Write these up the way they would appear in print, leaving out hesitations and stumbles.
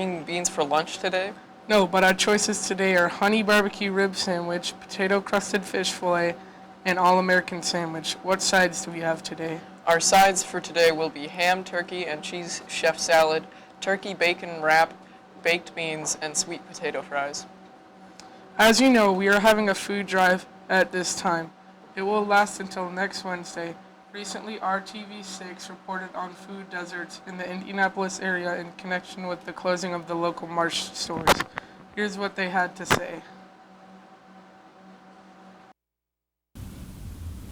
Beans for lunch today? No, but our choices today are honey barbecue rib sandwich, potato crusted fish fillet, and all-American sandwich. What sides do we have today? Our sides for today will be ham, turkey, and cheese chef salad, turkey bacon wrap, baked beans, and sweet potato fries. As you know, we are having a food drive at this time. It will last until next Wednesday. Recently, RTV6 reported on food deserts in the Indianapolis area in connection with the closing of the local Marsh stores. Here's what they had to say.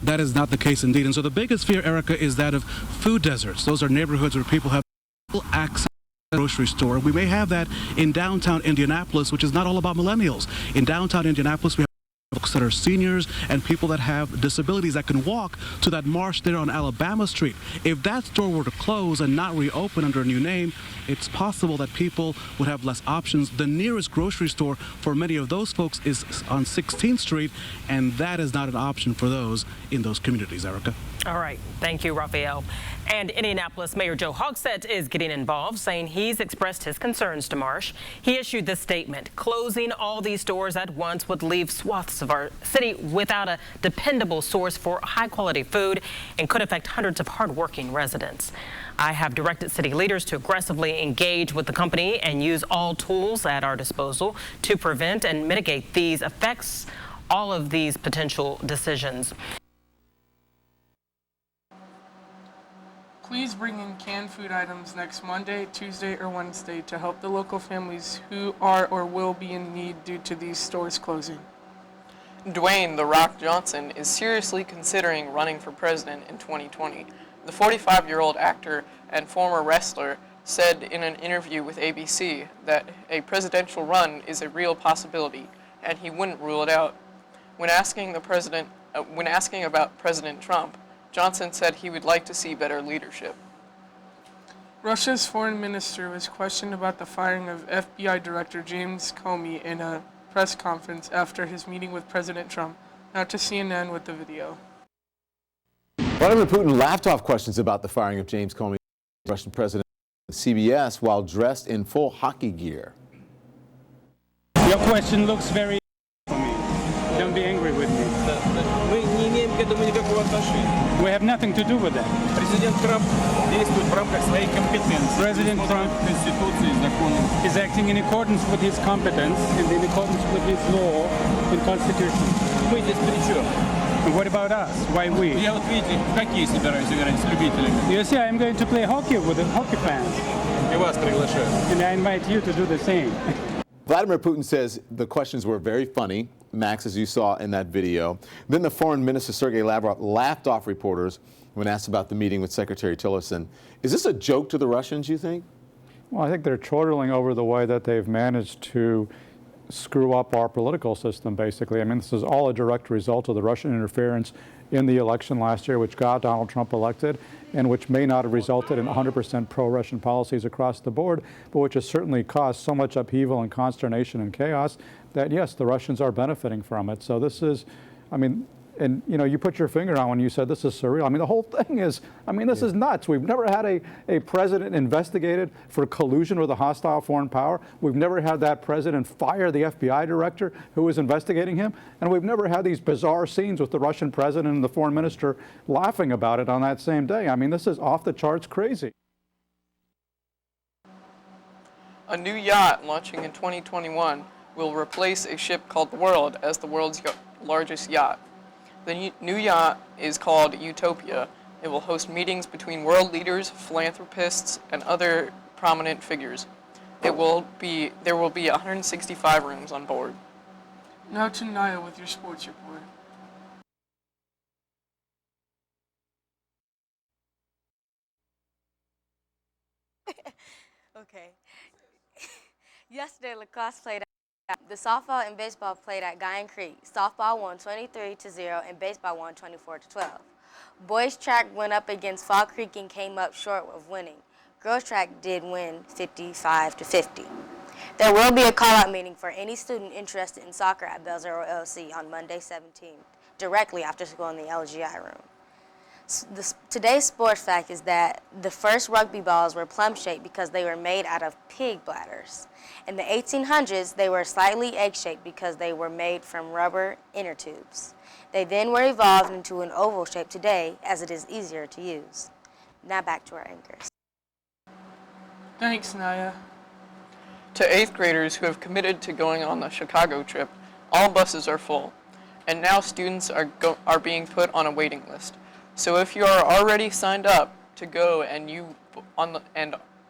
That is not the case indeed. And so the biggest fear, Erica, is that of food deserts. Those are neighborhoods where people have access to a grocery store. We may have that in downtown Indianapolis, which is not all about millennials. In downtown Indianapolis, we have folks that are seniors and people that have disabilities that can walk to that Marsh there on Alabama Street. If that store were to close and not reopen under a new name, it's possible that people would have less options. The nearest grocery store for many of those folks is on 16th Street, and that is not an option for those in those communities, Erica. All right. Thank you, Raphael. And Indianapolis Mayor Joe Hogsett is getting involved, saying he's expressed his concerns to Marsh. He issued this statement: closing all these stores at once would leave swaths of our city without a dependable source for high-quality food and could affect hundreds of hardworking residents. I have directed city leaders to aggressively engage with the company and use all tools at our disposal to prevent and mitigate these effects, all of these potential decisions. Please bring in canned food items next Monday, Tuesday, or Wednesday to help the local families who are or will be in need due to these stores closing. Dwayne "The Rock" Johnson is seriously considering running for president in 2020. The 45-year-old actor and former wrestler said in an interview with ABC that a presidential run is a real possibility, and he wouldn't rule it out. When asking about President Trump, Johnson said he would like to see better leadership. Russia's foreign minister was questioned about the firing of FBI Director James Comey in a press conference after his meeting with President Trump. Now to CNN with the video. Vladimir Putin laughed off questions about the firing of James Comey, Russian president, on CBS, while dressed in full hockey gear. Your question looks very for me. Don't be angry with me. We have nothing to do with that. President Trump is acting in accordance with his competence and in accordance with his law and constitution. And what about us? Why we? You see, I'm going to play hockey with the hockey fans. And I invite you to do the same. Vladimir Putin says the questions were very funny, Max, as you saw in that video. Then the foreign minister, Sergei Lavrov, laughed off reporters when asked about the meeting with Secretary Tillerson. Is this a joke to the Russians, you think? Well, I think they're chortling over the way that they've managed to screw up our political system, basically. I mean, this is all a direct result of the Russian interference in the election last year, which got Donald Trump elected, and which may not have resulted in 100% pro-Russian policies across the board, but which has certainly caused so much upheaval and consternation and chaos that, yes, the Russians are benefiting from it. So this is, I mean, and you know, you put your finger on when you said this is surreal. I mean, the whole thing is, I mean, this is nuts. We've never had a president investigated for collusion with a hostile foreign power. We've never had that president fire the FBI director who was investigating him. And we've never had these bizarre scenes with the Russian president and the foreign minister laughing about it on that same day. I mean, this is off the charts crazy. A new yacht launching in 2021 will replace a ship called the World as the world's largest yacht. The new yacht is called Utopia. It will host meetings between world leaders, philanthropists, and other prominent figures. There will be 165 rooms on board. Now to Naya with your sports report. Okay. Yesterday, lacrosse played. The softball and baseball played at Guyan Creek. Softball won 23-0 and baseball won 24-12. Boys track went up against Fall Creek and came up short of winning. Girls track did win 55-50. There will be a call-out meeting for any student interested in soccer at Bell Zero LC on Monday 17th, directly after school in the LGI room. Today's sports fact is that the first rugby balls were plum-shaped because they were made out of pig bladders. In the 1800s, they were slightly egg-shaped because they were made from rubber inner tubes. They then were evolved into an oval shape today as it is easier to use. Now back to our anchors. Thanks, Naya. To 8th graders who have committed to going on the Chicago trip, all buses are full, and now students are being put on a waiting list. So if you are already signed up to go and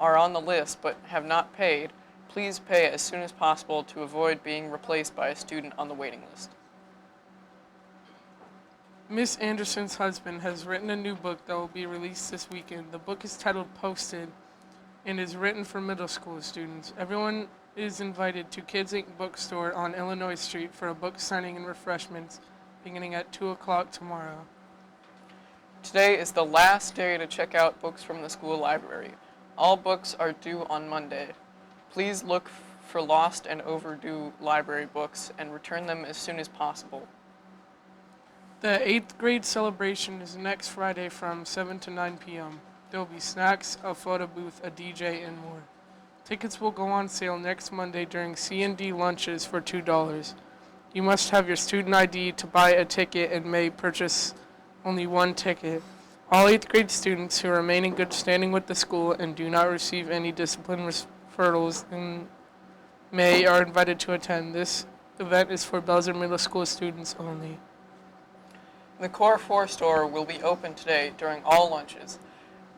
are on the list but have not paid, please pay as soon as possible to avoid being replaced by a student on the waiting list. Miss Anderson's husband has written a new book that will be released this weekend. The book is titled Posted and is written for middle school students. Everyone is invited to Kids Inc. Bookstore on Illinois Street for a book signing and refreshments beginning at 2 o'clock tomorrow. Today is the last day to check out books from the school library. All books are due on Monday. Please look for lost and overdue library books and return them as soon as possible. The 8th grade celebration is next Friday from 7 to 9 p.m. There will be snacks, a photo booth, a DJ, and more. Tickets will go on sale next Monday during C&D lunches for $2. You must have your student ID to buy a ticket and may purchase only one ticket. All 8th grade students who remain in good standing with the school and do not receive any discipline referrals in May are invited to attend. This event is for Belzer Middle School students only. The Core 4 store will be open today during all lunches.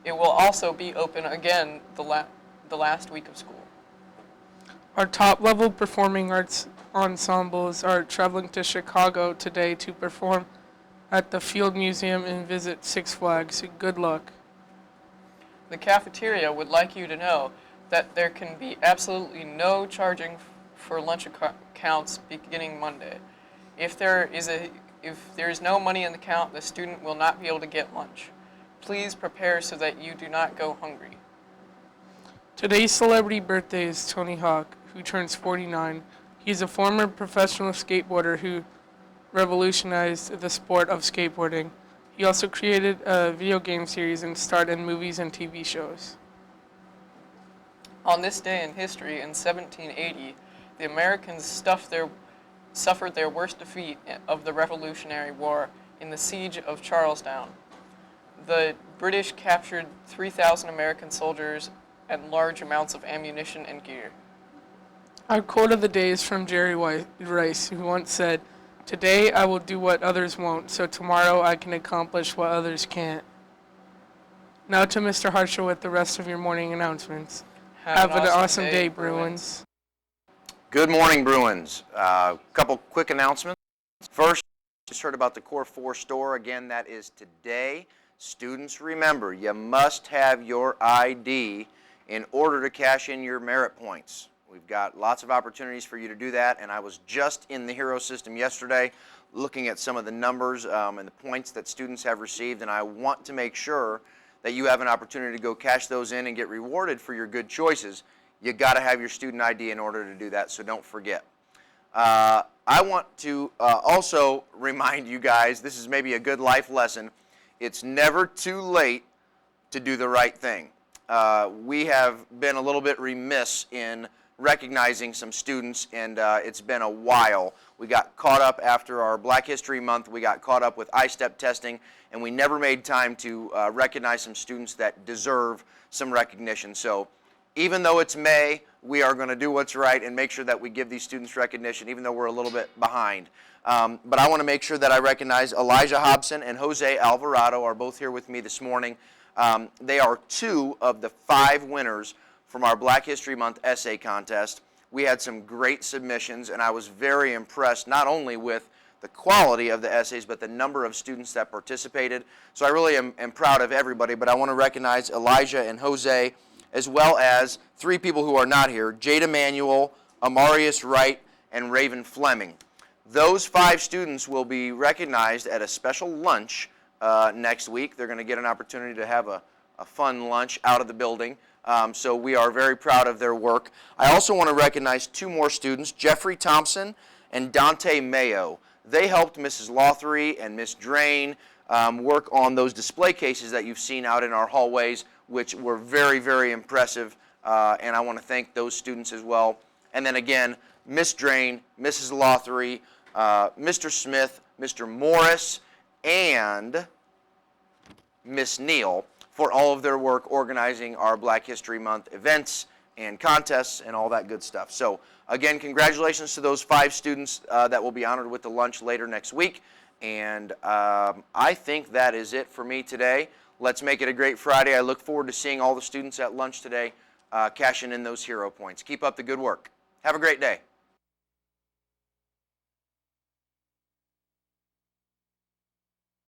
It will also be open again the last week of school. Our top-level performing arts ensembles are traveling to Chicago today to perform at the Field Museum and visit Six Flags. Good luck. The cafeteria would like you to know that there can be absolutely no charging for lunch accounts beginning Monday. If there is no money in the account, the student will not be able to get lunch. Please prepare so that you do not go hungry. Today's celebrity birthday is Tony Hawk, who turns 49. He's a former professional skateboarder who revolutionized the sport of skateboarding. He also created a video game series and starred in movies and TV shows. On this day in history, in 1780, the Americans suffered their worst defeat of the Revolutionary War in the Siege of Charlestown. The British captured 3,000 American soldiers and large amounts of ammunition and gear. Our quote of the day is from Jerry Rice, who once said, "Today I will do what others won't, so tomorrow I can accomplish what others can't." Now to Mr. Harshaw with the rest of your morning announcements. Have an awesome day, Bruins. Good morning, Bruins. Couple quick announcements. First, just heard about the Core 4 store. Again, that is today. Students, remember, you must have your ID in order to cash in your merit points. We've got lots of opportunities for you to do that, and I was just in the Hero system yesterday looking at some of the numbers and the points that students have received, and I want to make sure that you have an opportunity to go cash those in and get rewarded for your good choices. You got to have your student ID in order to do that, so don't forget. I want to also remind you guys, this is maybe a good life lesson, it's never too late to do the right thing. We have been a little bit remiss in recognizing some students, and it's been a while. We got caught up after our Black History Month. We got caught up with I-STEP testing, and we never made time to recognize some students that deserve some recognition. So even though it's May, we are going to do what's right and make sure that we give these students recognition, even though we're a little bit behind. But I want to make sure that I recognize Elijah Hobson and Jose Alvarado are both here with me this morning. They are 2 of the 5 winners from our Black History Month essay contest. We had some great submissions, and I was very impressed not only with the quality of the essays, but the number of students that participated. So I really am proud of everybody, but I want to recognize Elijah and Jose, as well as 3 people who are not here, Jada Manuel, Amarius Wright, and Raven Fleming. Those 5 students will be recognized at a special lunch next week. They're going to get an opportunity to have a fun lunch out of the building. So we are very proud of their work. I also want to recognize 2 more students, Jeffrey Thompson and Dante Mayo. They helped Mrs. Lothry and Miss Drain work on those display cases that you've seen out in our hallways, which were very, very impressive. And I want to thank those students as well. And then again, Miss Drain, Mrs. Lothery, Mr. Smith, Mr. Morris, and Miss Neal for all of their work organizing our Black History Month events and contests and all that good stuff. So again, congratulations to those 5 students that will be honored with the lunch later next week. And I think that is it for me today. Let's make it a great Friday. I look forward to seeing all the students at lunch today cashing in those hero points. Keep up the good work. Have a great day.